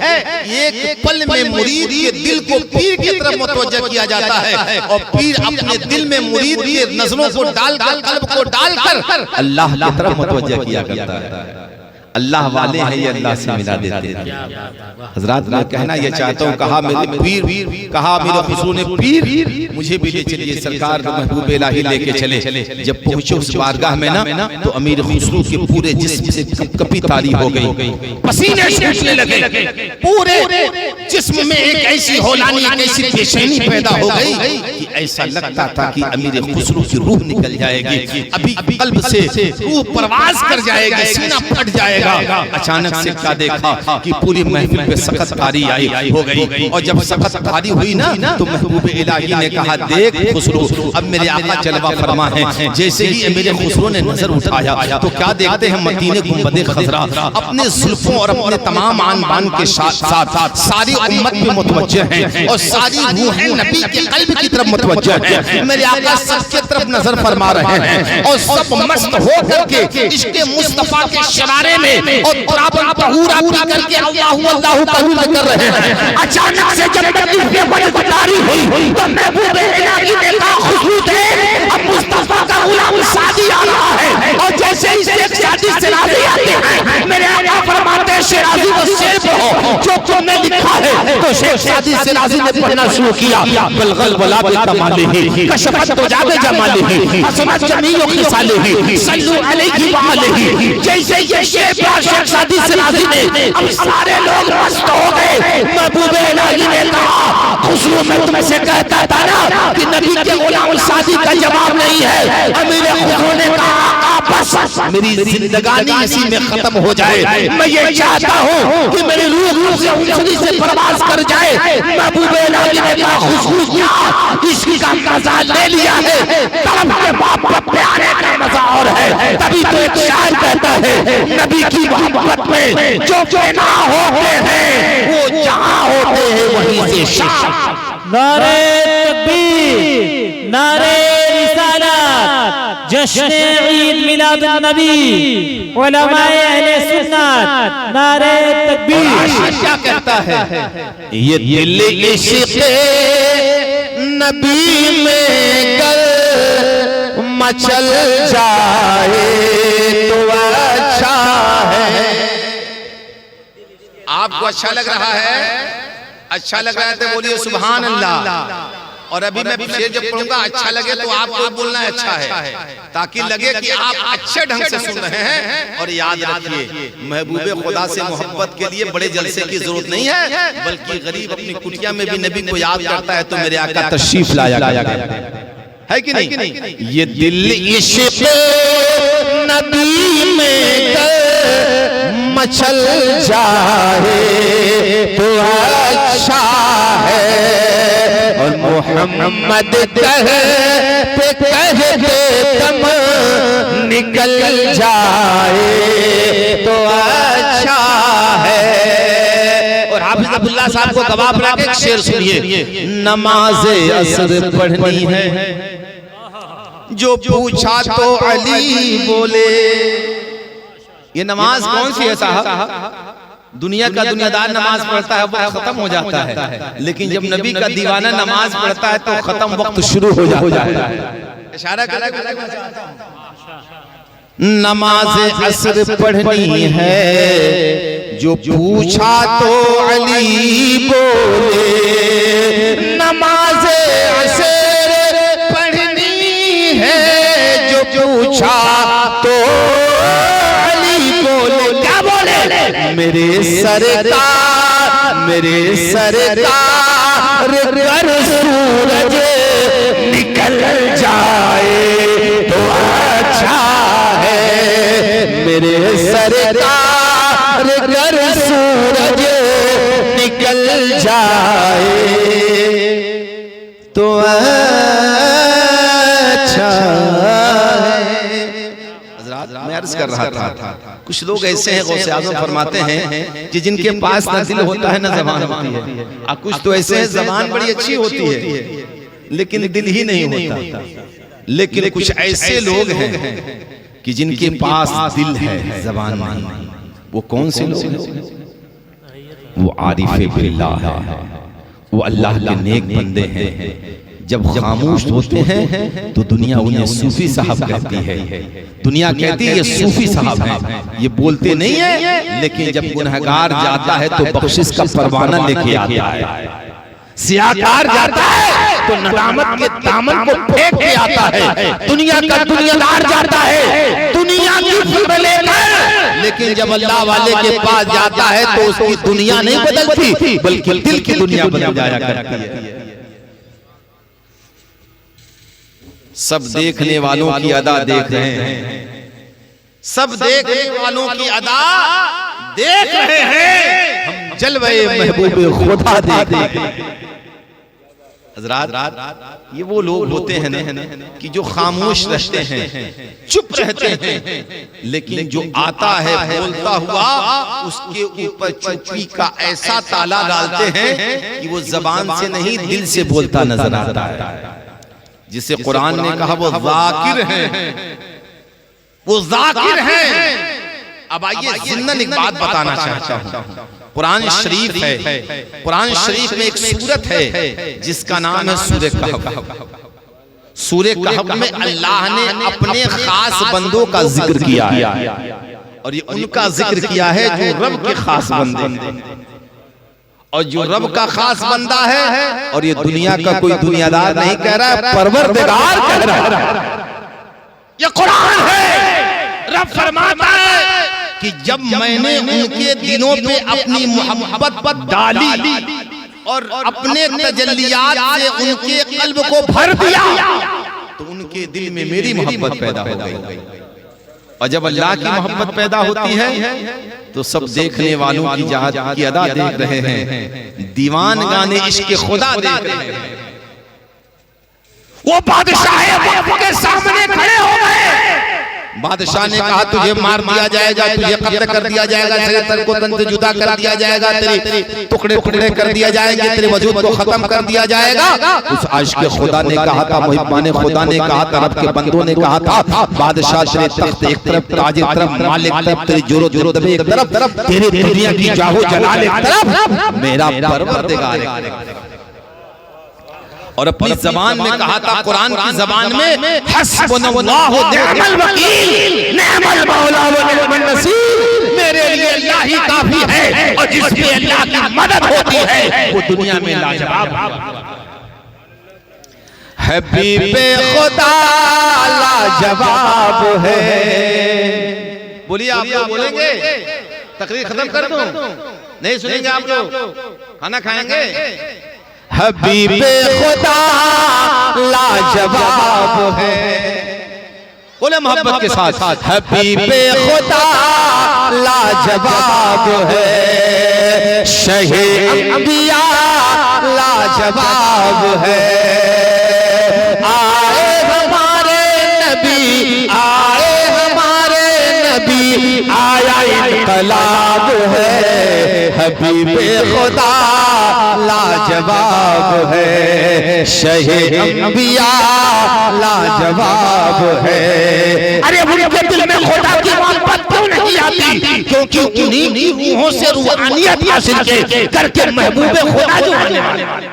एक पल में मुरीद के दिल को पीर की तरफ मुतवज्जह किया जाता है। और पीर अपने दिल में मुरीद की नजरों को डालकर, कल्ब को डालकर अल्लाह की तरफ मुतवज्जह किया करता है। अल्लाह वाले हैं ये अल्लाह से मिला देते हैं। हज़रात मैं कहना ये चाहता हूँ, कहा मेरे पीर, कहा मेरे खुसरू ने पीर मुझे भी ले चलिए। सरकार महबूब इलाही लेके चले। जब पहुंचे उस बारगाह में ना तो अमीर खुसरू के पूरे जिस्म से कपकपी तारी हो गई, पसीने छूटने लगे। पूरे जिस्म में एक ऐसी हौलानी, एक ऐसी बेचैनी पैदा हो गई कि ऐसा लगता था कि अमीर खुसरू की रूह निकल जाएगी। अभी कल्ब से रूह परवाज कर जाएगी, सीना फट जाएगा। जाएगा। अचानक से क्या देखा कि पूरी महफिल पे सकतकारी आई हो गई, और जब सकतकारी हुई ना तो महबूब इलाही ने कहा, देख खुसरो, अब मेरे आका जलवा फरमा है। जैसे ही मेरे खुसरो ने नजर उठाया तो क्या देखते हैं, मदीने गुंबदे खजरा अपने जुल्फों और अपने तमाम आन बान के साथ सारी उम्मत पे मुतवज्जह हैं, और सारी रूहें नबी के कल्ब की तरफ मुतवज्जह हैं। मेरे आका सबके तरफ नजर फरमा रहे हैं, और सब मस्त हो करके इश्क़े मुस्तफा के शरारे में और तराबन तहूरा पी करके अल्लाहु अल्लाहु तहूरा कर रहे हैं। अचानक से जब नबी पे बड़ी हुई तो महबूब इलाही ने कहा, खुशबू दे, अब मुस्तफा का गुलाम शादी आ रहा है। और जैसे ही शेख शादी से राजी आते हैं, मेरे आका फरमाते हैं, शिराज़ी वो शेर पढ़ो जो तुमने लिखा है। तो शेख शादी से राजी ने पढ़ना शुरू किया, बलगल वला बितमालिही कशफत तुजाब जमालिही असमत जमीउ खिसालिही सल्लू अलैहि व आलिही। जैसे ये शेर पढ़ा शेख शादी से राजी ने, अब सारे लोग मस्त हो गए। महबूब इलाही ने कहा, खुशबू मैं तुमसे कहता था ना कि नबी के गुलाम शादी का जवाब नहीं है। अमीर खुशबू ने कहा, बस मेरी जिंदगानी इसी में खत्म हो जाए। मैं ये चाहता हूँ कि मेरी रूह से उंगली से परवाज कर जाए। महबूब इलाही ने कहा, खुशबू क्या इसका मजा ले लिया है, तड़प के बाप प्यारे का मजा और है। तभी तो एक शायर कहता है, नबी की मोहब्बत में जो फना होते हैं वो जहाँ होते हैं वहीं से शाम। नारे तकबीर, नारे रिसालत, जश्न ईद मिलाद नबी, उलमाए अहले सुन्नत, नारे तकबीर। क्या कहता है, ये दिल इश्क़ नबी में कर मचल जाए तो अच्छा है। आपको अच्छा लग रहा है? अच्छा लग रहा है तो बोलिए सुभान अल्लाह। और अभी मैं शेर जब पढ़ूंगा अच्छा लगे तो आपको बोलना अच्छा है, ताकि लगे कि आप अच्छे ढंग से सुन रहे हैं। और याद रखिए, महबूबे खुदा से मोहब्बत के लिए बड़े जलसे की जरूरत नहीं है, बल्कि गरीब अपनी कुटिया में भी नबी को याद करता है तो मेरे आका तशरीफ लाया गया है कि नहीं। ये दिल इश्क़ नबी में मचल जाए तो अच्छा है, और मोहम्मद कहते दम निकल जाए तो अच्छा है। और हाफिज अब्दुल्ला साहब को गवाह बना के एक शेर सुनिए, नमाज़े असर पढ़नी है, जो पूछा तो अली बोले। ये नमाज कौन सी है साहब? दुनिया का दुनियादार नमाज पढ़ता है वो खत्म हो जाता है, लेकिन जब नबी का दीवाना नमाज पढ़ता है तो खत्म वक्त शुरू हो जाता है। इशारा कर नमाज असर पढ़नी है, जो पूछा तो अली बोले। नमाज असर पढ़नी है, जो पूछा तो अली बोले। क्या बोले? मेरे सरकार कर सूरज निकल जाए तो अच्छा है। मेरे सरकार कर सूरज निकल जाए तो अच्छा है। मैं अर्ज कर रहा था, कुछ लोग ऐसे हैं, गौसे आज़म फरमाते हैं कि जिनके पास ना दिल होता है ना ज़बान होती है, और कुछ तो ऐसे हैं ज़बान बड़ी अच्छी होती है लेकिन दिल ही नहीं होता। लेकिन कुछ ऐसे लोग हैं कि जिनके पास दिल है ज़बान नहीं। वो कौन से लोग हैं? वो आरिफ़े बिल्लाह है, वो अल्लाह के नेक बंदे हैं। जब खामोश होते हैं तो दुनिया उन्हें सूफी साहब कहती है। दुनिया कहती है ये सूफी साहब हैं, ये बोलते नहीं है, लेकिन जब गुनहगार जाता है तो बख्शिश का परवाना लेके आता है। सियाकार जाता है तो नदामत के दामन को फेंक के आता है। दुनिया का दुनियादार जाता है दुनिया की फिक्र लेकर, लेकिन जब अल्लाह वाले के पास जाता है तो उसकी दुनिया नहीं बदलती, बल्कि दिल की दुनिया बदल जाया करती है। सब देखने वालों की अदा देख रहे हैं, सब देखने वालों की अदा देख रहे हैं, हम जलवे महबूब खुदा देख। हज़रात, ये वो लोग होते हैं ना कि जो खामोश रहते हैं, चुप रहते हैं, लेकिन जो आता है बोलता हुआ उसके ऊपर चुप्पी का ऐसा ताला डालते हैं कि वो जबान से नहीं दिल से बोलता नजर आता है। जिसे कुरान ने कहा वो ज़ाकिर हैं, वो ज़ाकिर हैं। अब आइए ज़िन्नन एक बात बताना चाहता हूँ। कुरान शरीफ है, कुरान शरीफ में एक सूरत है जिसका नाम है सूरह कहफ। सूरह कहफ में अल्लाह ने अपने खास बंदों का जिक्र किया है, और ये उनका जिक्र किया है जो रब के खास बंदे, और जो रब का खास बंदा है, और ये दुनिया का कोई दुनियादार नहीं कह रहा है, परवरदिगार कह रहा है। ये कुरान है। रब फरमाता है कि जब मैंने उनके दिलों पे अपनी मोहब्बत डाली और अपने तजल्लियात से उनके कल्ब को भर दिया, तो उनके दिल में मेरी मोहब्बत पैदा हो गई। और जब अल्लाह की मोहब्बत पैदा होती है तो सब देखने वालों की जहाद की अदा देख रहे हैं, दीवान गाने इश्क खुदा देख रहे हैं। वो बादशाह के सामने खड़े हो गए। बादशाह ने कहा तुझे मार दिया जाएगा, तुझे कत्ल कर दिया जाएगा, तेरे तन को तन से जुदा कर दिया जाएगा, तेरे टुकड़े टुकड़े कर दिया जाएंगे, तेरे वजूद को खत्म कर दिया जाएगा। उस आशिक़ खुदा ने कहा था, मुहिब्बान खुदा ने कहा था, रब के बंदों ने कहा था, बादशाह तेरे तख्त एक तरफ, ताज एक तरफ, मालिक एक तरफ, तेरी जोरो जोरो दबे एक तरफ, तेरे दुनिया की जाहो जलाल एक तरफ, मेरा परवरदिगार एक तरफ। और अपनी जबान में कहा था, कुरान की जबान में, हस्बुनल्लाहु निअमल वकील, निअमल मौला व निअमन नसीर, मेरे लिए अल्लाह ही काफी है, और जिस पे अल्लाह की मदद होती है वो दुनिया में लाजवाब हबीबे खुदा लाजवाब है। बोलिए, आप लोग बोलेंगे? तकरीर खत्म कर दूं? नहीं सुनेंगे आप लोग? खाना खाएंगे? हबीबे खुदा लाजवाब है। बोले मोहब्बत के साथ, हबीबे खुदा लाजवाब है, शहे अंबिया लाजवाब है। आए हमारे नबी, आए हमारे नबी, आया इनकलाब है, हबीबे खुदा लाजवाब है, शहे अंबिया लाजवाब है। अरे उनके दिल में खुदा की मोहब्बत क्यों नहीं आती? क्योंकि उन्हीं रूहों से रूहानियत हासिल करके महबूबे खुदा जो होने वाले।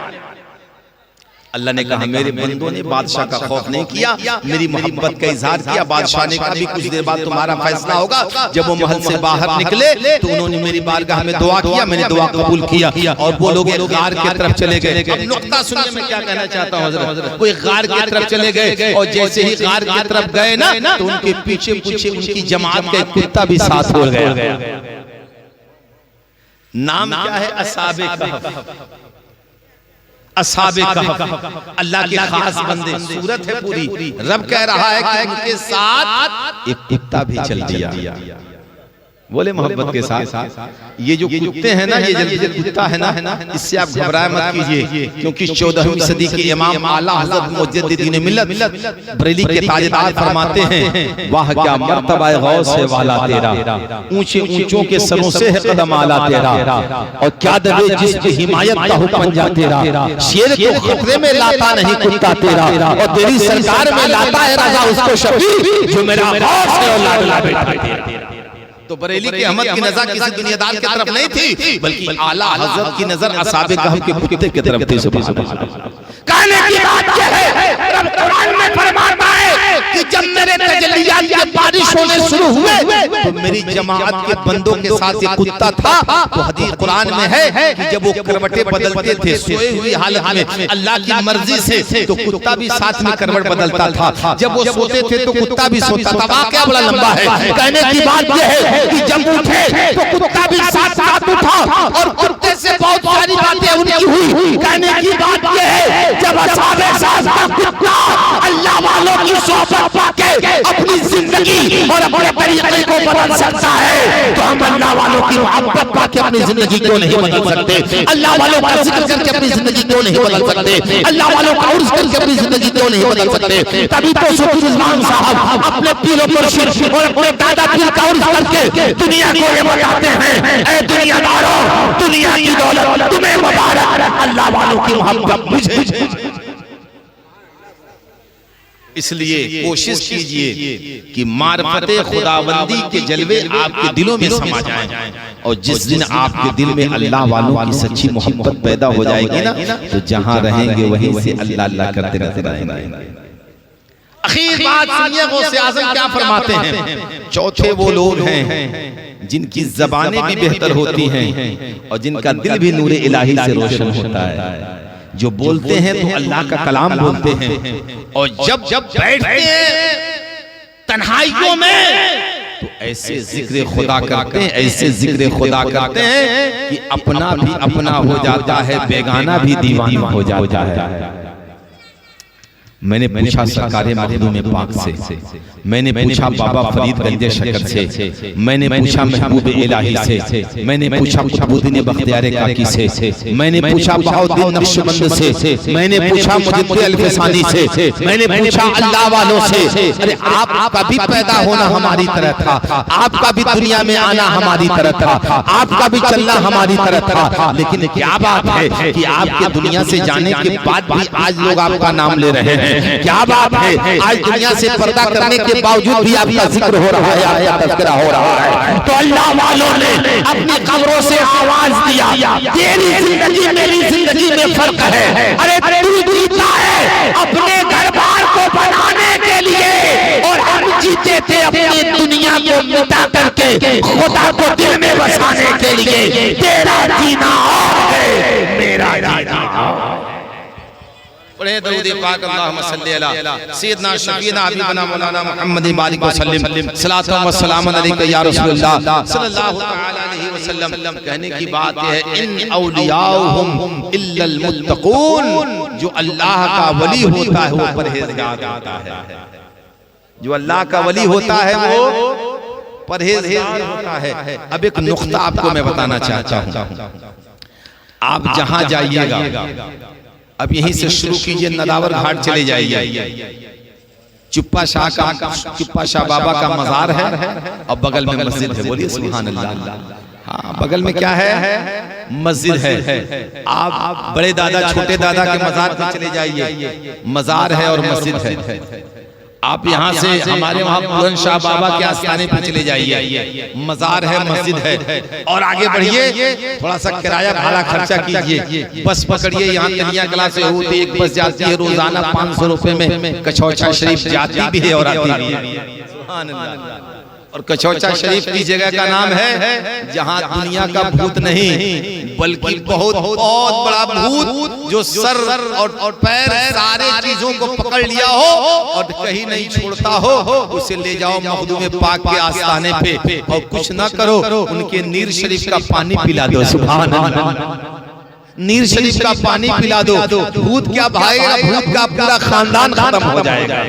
अल्लाह ने कहा मेरे बंदों ने बादशाह का खौफ नहीं किया, मेरी मोहब्बत का इजहार किया। बादशाह ने कहा भी कुछ देर बाद तुम्हारा फैसला होगा। जब वो महल से बाहर निकले तो उन्होंने मेरी बारगाह में दुआ किया, मैंने दुआ कबूल किया, और वो लोग गार की तरफ चले गए। अब नुक्ता सुनिए मैं क्या कहना चाहता हूँ हज़रत। वो गार की तरफ चले गए, और जैसे ही गार की तरफ गए ना, तो उनके पीछे पीछे उनकी जमात का एक कुत्ता भी साथ हो गया। नाम क्या है? अस्हाबे कहफ। अस्हाबे कहफ अल्लाह के खास बंदे। सूरत है पूरी, रब कह रहा है कि उनके साथ एक कुत्ता भी चल दिया। बोले मोहब्बत के साथ। ये जो कुत्ते हैं ना, ये जब कुत्ता है ना, इससे आप घबराए मत कीजिए, क्योंकि 14वीं सदी के इमाम आला हज़रत मुजद्दिदीन मिल्लत बरेली के ताजदार फरमाते हैं, वाह क्या मर्तबा गौस है वाला तेरा, ऊंचे ऊंचों के सरों से है कदम आला तेरा, और क्या दबे जिसकी हिमायत का हुक्म जा तेरा, शेर को खतरे में लाता नहीं कुत्ता तेरा, और तेरी सरकार में लाता है राजा उसको शफी, जो मेरा गौस है और लाडला बेटा तेरा। तो बरेली के अहमद की नजर किसी दुनियादार की तरफ नहीं थी, बल्कि आला हज़रत की नजर अस्हाबे कहफ के कुत्ते की तरफ थी। कहने की बात यह है, रब कुरान में फरमाता है कि जब मेरे तजल्लियात की बारिश होने शुरू हुए तो मेरी जमात के बंदों के साथ ये कुत्ता था। तो हदीस कुरान में है कि जब वो करवटें बदलते थे सोए हुई हालत में अल्लाह की मर्जी से, तो कुत्ता भी साथ में करवट बदलता था। जब वो सोते थे तो कुत्ता भी सोता था। वाक़या बड़ा लंबा है। कहने की बात यह है कि जब उठे तो कुत्ता भी साथ साथ उठा, और कुत्ते से बहुत सारी बातें उनकी हुई। कहने की बात यह है जब अस्हाबे साथ का कुत्ता अल्लाह वालों की सोहबत पाके अपनी जिंदगी जिंदगी और अपने तरीके को बदल सकता है, तो हम अल्लाह वालों की मोहब्बत पाके अपनी जिंदगी क्यों नहीं बदल सकते? अल्लाह वालों का जिक्र करके अपनी जिंदगी क्यों नहीं बदल सकते? अल्लाह वालों का उर्स करके अपनी जिंदगी क्यों नहीं बदल सकते? तभी तो सूफी रिजवान साहब अपने पीरों पर शिर और अपने दादा पीर का उर्स करके दुनिया को ये बताते हैं, ऐ दुनियादारों, दुनिया की दौलत तुम्हें मुबारक, अल्लाह वालों की मोहब्बत मुझे। इसलिए कोशिश कीजिए कि मार्फते खुदाबंदी के जलवे आपके दिलों में समा जाएं, और जिस दिन आपके दिल में अल्लाह वालों की सच्ची मोहब्बत पैदा हो जाएगी ना, तो जहां रहेंगे वहीं से अल्लाह अल्लाह करते रहते रहेंगे। आखिर बात सुनिए, गौसे आज़म क्या फरमाते हैं। चौथे वो लोग हैं जिनकी जबानें भी बेहतर होती हैं और जिनका दिल भी नूरे इलाही से रोशन होता है, जो बोलते हैं तो अल्लाह का कलाम बोलते हैं, और जब बैठते हैं तन्हाइयों में तो ऐसे जिक्र खुदा करते हैं, ऐसे जिक्र खुदा करते हैं कि अपना भी अपना हो जाता है, बेगाना भी दीवाना हो जाता है। मैंने पूछा सरकार मखदूम पाक से, मैंने पूछा बाबा फरीद गंज शकर से, मैंने पूछा महबूब इलाही से, मैंने पूछा कुतुबुद्दीन बख्तियार काकी से, मैंने पूछा बहाउद्दीन नक्शबंद से, मैंने पूछा मुजद्दिद अल-फसानी से, मैंने पूछा अल्लाह वालों से। अरे आपका भी पैदा होना हमारी तरह था, आपका भी दुनिया में आना हमारी तरह था, आपका भी चलना हमारी तरह था, लेकिन क्या बात है कि आपके दुनिया से जाने के बाद भी आज लोग आपका नाम ले रहे हैं। क्या बात है, आज दुनिया से पर्दा करने के बावजूद भी आपका जिक्र हो रहा है, आपका तज़किरा हो रहा है। तो अल्लाह वालों ने अपनी कब्रों से आवाज दिया, तेरी जिंदगी मेरी जिंदगी में फर्क है। अरे तू जीता है अपने घर बार को बनाने के लिए, और हम जीते थे अपनी दुनिया को मिटा करके खुदा को दिल में बसाने के लिए। तेरा जीना और है, मेरा जीना और। पढ़े दरूद पाक अल्लाहुम्मा सल्ली अला सय्यदना शफीना हबीबना मौलाना मुहम्मद बारिक वसल्लम सलातो व सलाम अलैका या रसूलल्लाह सल्लल्लाहु तआला अलैहि वसल्लम। कहने की बात है, इन औलियाहुम इल्लल मुत्तकून, जो अल्लाह का वली होता है वो परहेजगार होता है, जो अल्लाह का वली होता है वो परहेजगार होता है। अब एक नुक्ता आपको मैं बताना चाहता हूं, आप जहां जाइएगा, अब यहीं से शुरू कीजिए, नदावर घाट चले जाइए, चुप्पा शाह बाबा का मजार है और बगल में मस्जिद है। बोलिए सुभान अल्लाह। हाँ, बगल में क्या है? मस्जिद है। आप बड़े दादा छोटे दादा के मजार पे चले जाइए, मजार है और मस्जिद है। आप यहाँ से हमारे वहाँ बुलंदशाह बाबा के आस्थाने पे चले जाइए, मजार है, मस्जिद है, और आगे बढ़िए, थोड़ा सा किराया भाड़ा खर्चा कीजिए, बस पकड़िए, यहाँ कन्या कला से होती एक बस जाती है रोजाना 500 रुपए में, कचौचा शरीफ जाती भी है और आती भी है। सुभान अल्लाह। और कचौचा शरीफ की जगह का नाम है जहाँ दुनिया का भूत नहीं बल्कि बहुत बहुत बड़ा भूत जो सर और पैर सारे चीजों को पकड़ लिया हो और कहीं नहीं छोड़ता हो, उसे ले जाओ मखदूम पाक के आस्थाने पे और कुछ ना करो, उनके नीर शरीफ का पानी पिला दो। सुभान अल्लाह। नीर शरीफ का पानी पिला दो, भूत क्या भागेगा, भूत का पूरा खानदान खत्म हो जाएगा।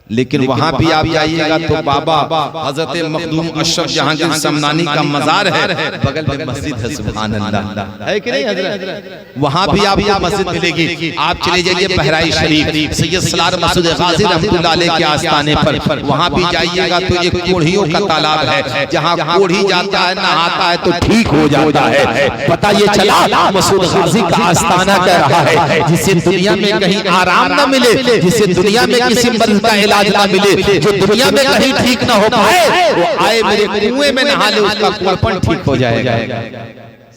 लेकिन वहां भी आप जाइएगा तो बाबा हजरत मखदूम अशरफ जहांगीर समनानी का मजार है, बगल में मस्जिद है। सुभान अल्लाह, है कि नहीं हजरत? वहां भी आपको मस्जिद मिलेगी। आप चले जाइए बहराई शरीफ, सैयद सलार मसूद गाजी रहमतुल्लाह अलैह के आस्थाने पर, वहां भी जाइएगा तो एक कोढ़ियों का तालाब है, जहां कोढ़ी जाता है नहाता है तो ठीक हो जाता है। पता ये चला मसूद गाजी का आस्थाना कह रहा है, जिसे दुनिया में कहीं आराम न मिले, जिसे दुनिया में किसी मर्ज का इलाज ना मिले, जो दुनिया में कहीं ठीक ना हो पाए, वो आए मेरे कुएं में नहा ले, उसका कुआंपन ठीक हो जाएगा।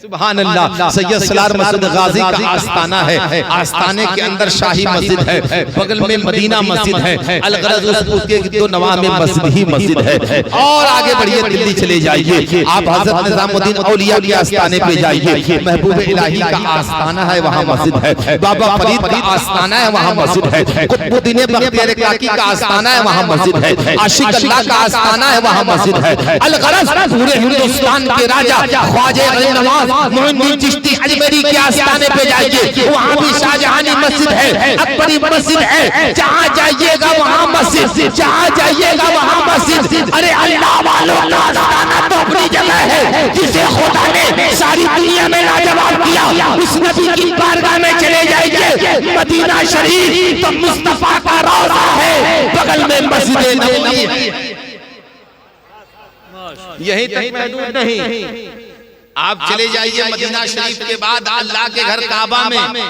सुभान अल्लाह। सैयद सलार मसूद गाजी का आस्थाना है, आस्थाने के अंदर शाही मस्जिद है, बगल में मदीना मस्जिद है, अलगरज उसके दो नवा में मस्जिद ही मस्जिद है। और आगे बढ़िए दिल्ली चले जाइए, आप हजरत निजामुद्दीन औलिया के आस्थाने पे जाइए, महबूब इलाही का आस्थाना है, वहाँ मस्जिद है, बाबा फरीद का आस्थाना है, वहाँ मस्जिद है, कुतुबुद्दीन बख्तियार काकी का आस्थाना है, वहाँ मस्जिद है, आशिक अल्लाह का आस्थाना है, वहाँ मस्जिद है। अलगरज पूरे हिंदुस्तान के राजा ख्वाजा गरीब नवाज मोइनुद्दीन चिश्ती अजमेरी के आस्थाने पे जाइए, वहाँ भी शाहजहानी मस्जिद है, अकबरी मस्जिद है, जहाँ जाइएगा वहाँ मस्जिद, जहाँ जाइएगा वहाँ मस्जिद। अरे अल्लाह वालों का आस्थाना तो अपनी जगह है, जिसे खुदा ने सारी दुनिया में लाजवाब किया, उस नबी की बारगाह में चले जाइए। मदीना शरीफ तो मुस्तफा का रोज़ा है, बगल में मस्जिद नबवी है। यही तक महदूद नहीं, आप चले जाइए मदीना शरीफ के बाद अल्लाह के घर काबा में।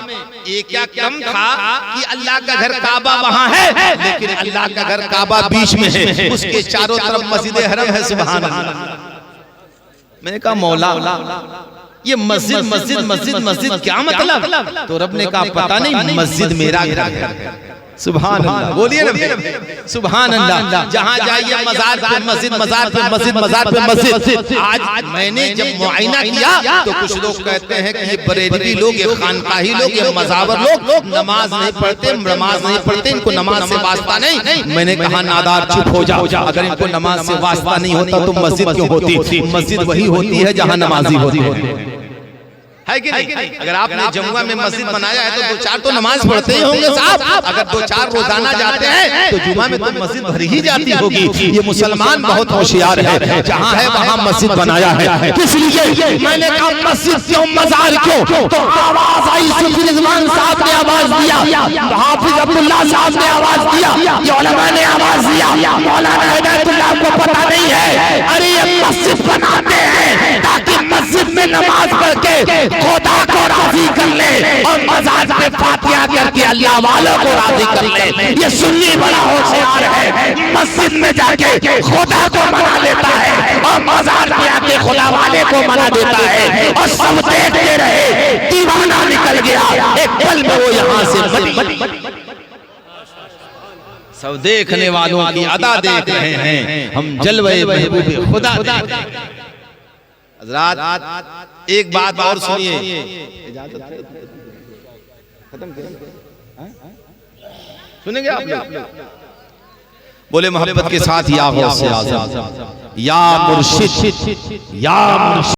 ये क्या कम था कि अल्लाह का घर काबा वहाँ है, लेकिन अल्लाह का घर काबा बीच में है, उसके चारों तरफ मस्जिद हरम है। सुभान अल्लाह। मैंने कहा मौला ये मस्जिद मस्जिद मस्जिद मस्जिद क्या मतलब? तो रब ने कहा पता नहीं, मस्जिद मेरा घर है। सुभान अल्लाह, बोलिए ना सुभान अल्लाह। जहाँ जाइए मजार पे मस्जिद, मजार पे मस्जिद, मजार पे मस्जिद। आज मैंने जब मुआयना किया तो कुछ लोग कहते हैं कि ये बरेलवी लोग, ये खानकाही लोग, ये मजावर लोग नमाज नहीं पढ़ते, नमाज नहीं पढ़ते, इनको नमाज से वास्ता नहीं। मैंने कहा नादार चुप हो जाओ, अगर इनको नमाज से वास्ता नहीं होता तो मस्जिद क्यों होती? मस्जिद वही होती है जहाँ नमाजी होती है कि नहीं? अगर आपने जमुआ में मस्जिद बनाया है तो दो चार तो नमाज पढ़ते ही होंगे साहब। अगर दो चार रोजाना जाते हैं तो जुमा में तो मस्जिद भरी ही जाती होगी। ये मुसलमान बहुत होशियार है, जहाँ है वहाँ मस्जिद बनाया है। इसलिए मैंने कहा मस्जिद क्यों, मजार क्यों? तो आवाज आई, सुफी रिजवान साहब ने आवाज दिया, हाफिज अब्दुल्ला साहब ने आवाज दिया, ये उलमा ने आवाज दिया, मौलाना हिदायतुल्लाह को पता नहीं है। अरे ये मस्जिद बनाते हैं ताकि मस्जिद में नमाज पढ़ के खुदा को राजी कर ले और मजार पे फातिहा करके अल्लाह वालों को राजी कर ले। ये सुन्नी बड़ा होशियार है, मस्जिद में जाके खुदा को मना लेता है और मजार पे आके खुदा वाले को मना देता है, और सब देखते रहे, दीवाना निकल गया, एक पल में वो यहाँ से सब देखने वालों की अदा देख रहे हैं, हम जलवे महबूब खुदा देख रहे हैं। हज़रात एक बात और सुनिए, सुनेंगे आप लोग? बोले मोहब्बत के साथ या गौसे आज़म, या मुर्शिद, या मुर्शिद।